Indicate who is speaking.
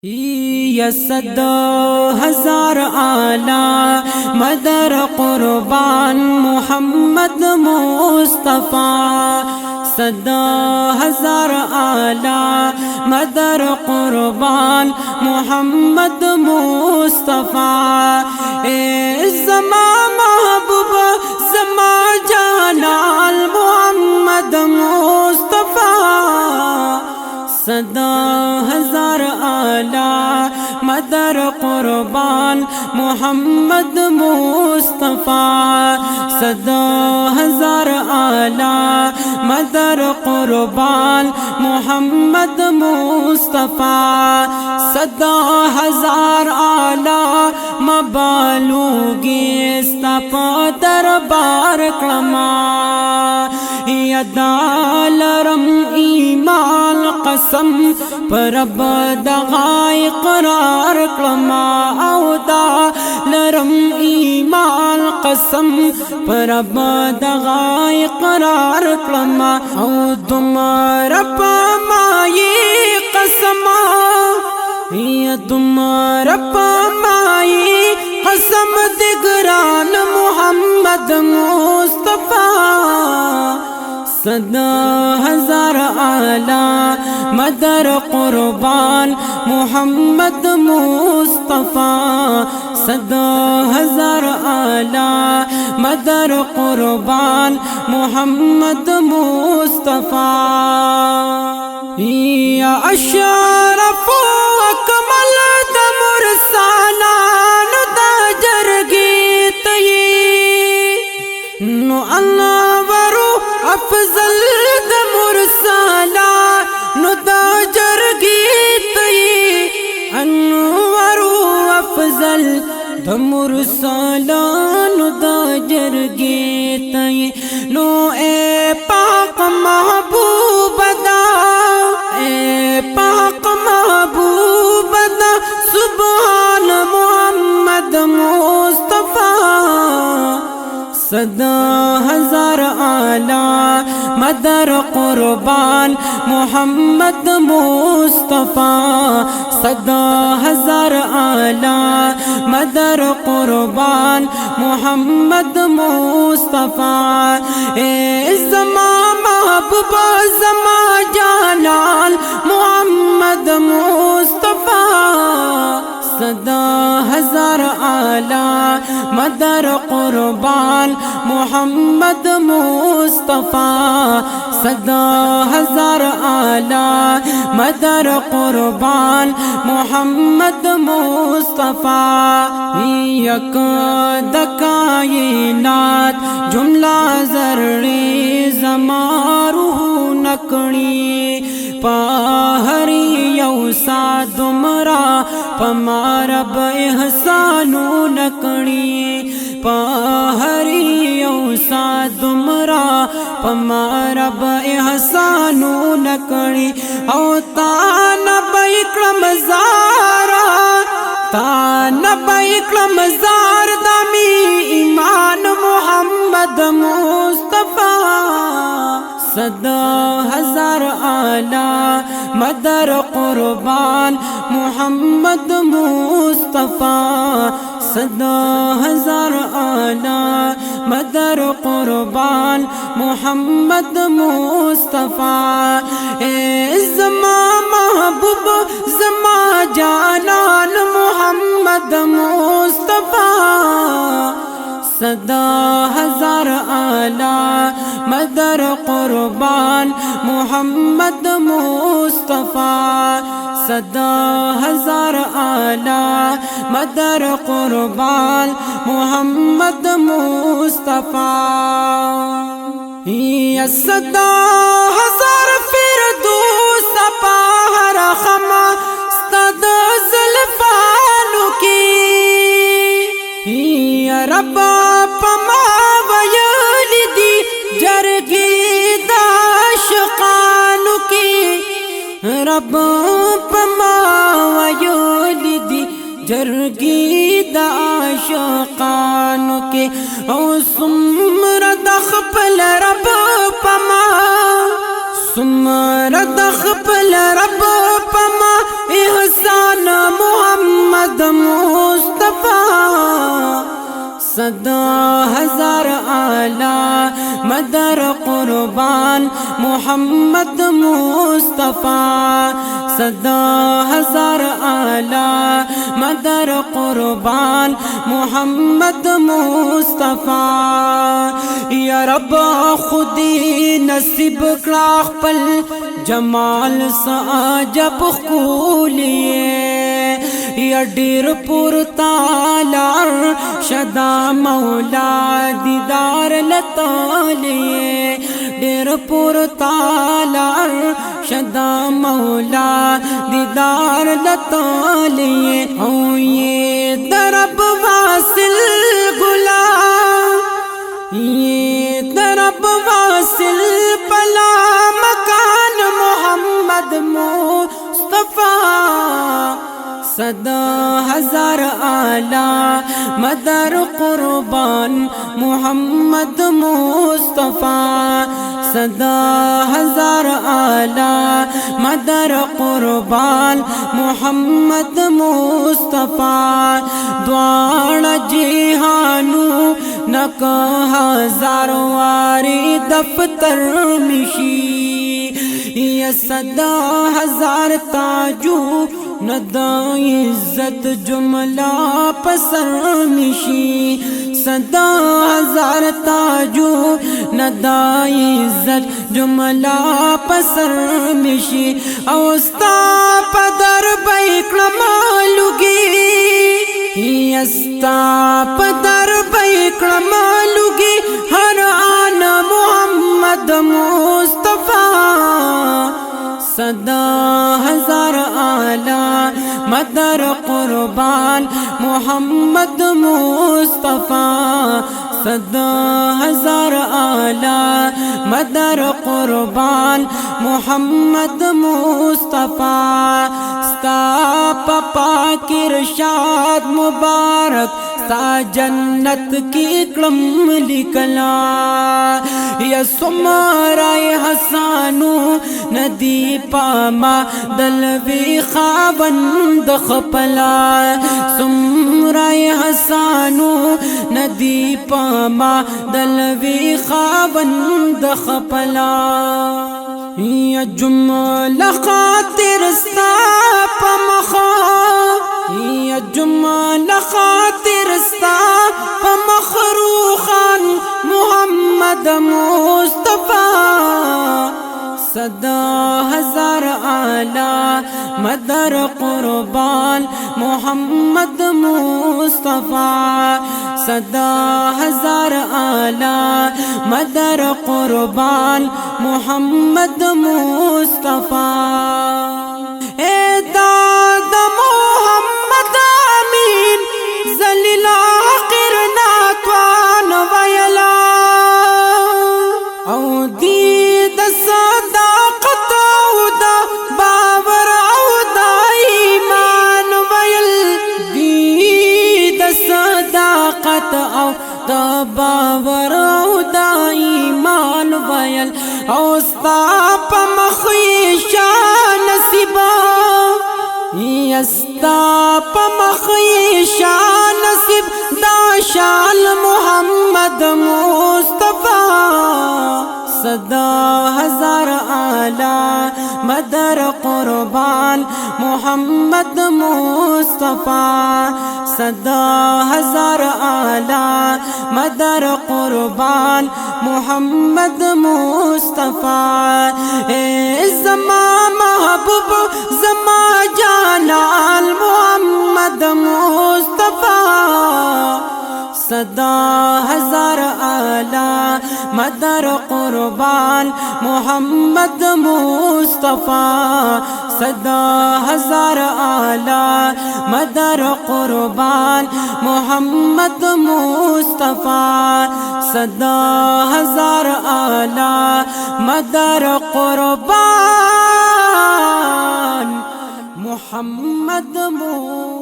Speaker 1: यसद हजार आला मदर कुर्बान मोहम्मद मुस्तफा। सदा हजार आला मदर कुर्बान मोहम्मद मुस्तफा। ए ज़मा महबूब ज़मा जालाल मोहम्मद मुस्तफा। सदा हजार आला मदर कुर्बान मोहम्मद मुस्तफा। सदा हजार आला मदर कुर्बान मोहम्मद मुस्तफा। सदा हजार आला मबालूगी इस्तफा दरबार क्रमा। यदालरम ईमान कसम पर दगाए करार क्रमा। औदा लरम ईमान कसम पर दगाए करार क्रमा। औ तुम्हारा पामाये कसमा ये तुम्हारा पामाये कसम दिगरान मोहम्मद मुस्तफा। सदा हजार आला मदर कुर्बान मोहम्मद मुस्तफा। सदा हजार आला मदर कुर्बान मोहम्मद मुस्तफा। या अशरफ अकमल द मुरसलान द जरगीत नो अल्लाह अफजल द मुरसलान द जरगीत अनवरु अफजल द मुरसलान द जरगीत नो ए पाक महबूब दा ए पाक महबूब दा सुभान मोहम्मद मुस्तफा। सदा हजार आला मदर कुर्बान मोहम्मद मुस्तफा। सदा हजार आला मदर कुर्बान मोहम्मद मुस्तफा। ए ज़मा महबूब ज़मा जालाल मोहम्मद मुस्तफा। सदा हजार आला मदर कुर्बान मोहम्मद मुस्तफा। सदा हजार आला मदर कुर्बान मोहम्मद मुस्तफा। यक दकायनात जुमला ज़र्रे ज़मारूह नकड़ी पाहरी यौसा दुमरा पमारब एहसानू नकड़ी। पाहरी यौसा दुमरा पमारब एहसानू नकड़ी। औ तान बैक्रम ज़ारा तान बैक्रम ज़ार दामी ईमान मोहम्मद मुस्तफा। सदा हजार आला मदर कुर्बान मोहम्मद मुस्तफा। सदा हजार आला मदर कुर्बान मोहम्मद मुस्तफा। ए ज़मा महबूब ज़मा जालाल मोहम्मद मुस्तफा। सदा हजार आला मदर कुर्बान मोहम्मद मुस्तफा। सदा हजार आला मदर कुर्बान मोहम्मद मुस्तफा। या सदा हजार फिरदौस पाहर खमा स्तद ज़ुल्फ़ानु की। या रब्बा पमा वयलिदी जरगी दाशकानु की। रब पमा वयलिदी जरगी दाशकानु के। ओ सुमर दखपल रब पमा सुमर दखपल रब पमा एहसान सदा हजार आला मदर कुर्बान मोहम्मद मुस्तफा सदा हजार आला मदर कुर्बान मोहम्मद मुस्तफा या रब खुदी नसीब करा खपल जमाल सा जब खूलिए या डेर पुरतालार शदा मौला दीदार लतालिए डेर पुरतालार शदा मौला दीदार लतालिए ओ ये तरब वासिल गुला ये तरब वासिल पला मकान मोहम्मद मुस्तफा सदा हजार आला मदर कुर्बान मोहम्मद मुस्तफा सदा हजार आला मदर कुर्बान मोहम्मद मुस्तफा द्वारा जिहानु नक हजार वारी दफ्तर मिशी या सदा हजार ताजू नदा इज्जत जुमला पसर मिशी सदा हजार ताजू नदा इज्जत जुमला पसर मिशी अवस्था पदर बैक्रमालुगी यस्ता पदर बैक्रमालुगी हर आन मोहम्मद मुस्तफा सदा हजार आला मदर कुर्बान मोहम्मद मुस्तफा सदा हजार आला मदर कुर्बान मोहम्मद मुस्तफा स्ता पपा किरशाद मुबारक सा जन्नत की क्रम लिखला या सुमराय हसानु नदी पामा दलवी खाबंद खपला सुमराय हसानु नदी पामा दलवी खाबंद खपला या जुमला खातिर स्ता पमखा या जुमला खातिर स्ता पमखरूखान मोहम्मद मुस्तफा सदा हजार आला मदर कुर्बान मोहम्मद मुस्तफा सदा हजार आला मदर कुर्बान मोहम्मद मुस्तफा ए दादा मोहम्मद अमीन जलीला किरना त्वान वयला औ दीद सदाकत उदा बावर उदा ईमान वयल दीद सदाकत उदा बावर उदा ईमान वयल औस्ताप मखीशा नसीबा यस्ताप मखीशा नसीब दाशाल मोहम्मद मुस्तफा सदा हजार आला मदर कुर्बान मोहम्मद मुस्तफा सदा हजार आला मदर कुर्बान मोहम्मद मुस्तफा ए ज़मा महबूब ज़मा जालाल मोहम्मद मुस्तफा सदा हजार आला मदर कुर्बान मोहम्मद मुस्तफा सदा हजार आला मदर कुर्बान मोहम्मद मुस्तफा सदा हजार आला मदर कुर्बान मोहम्मद मुस्तफा।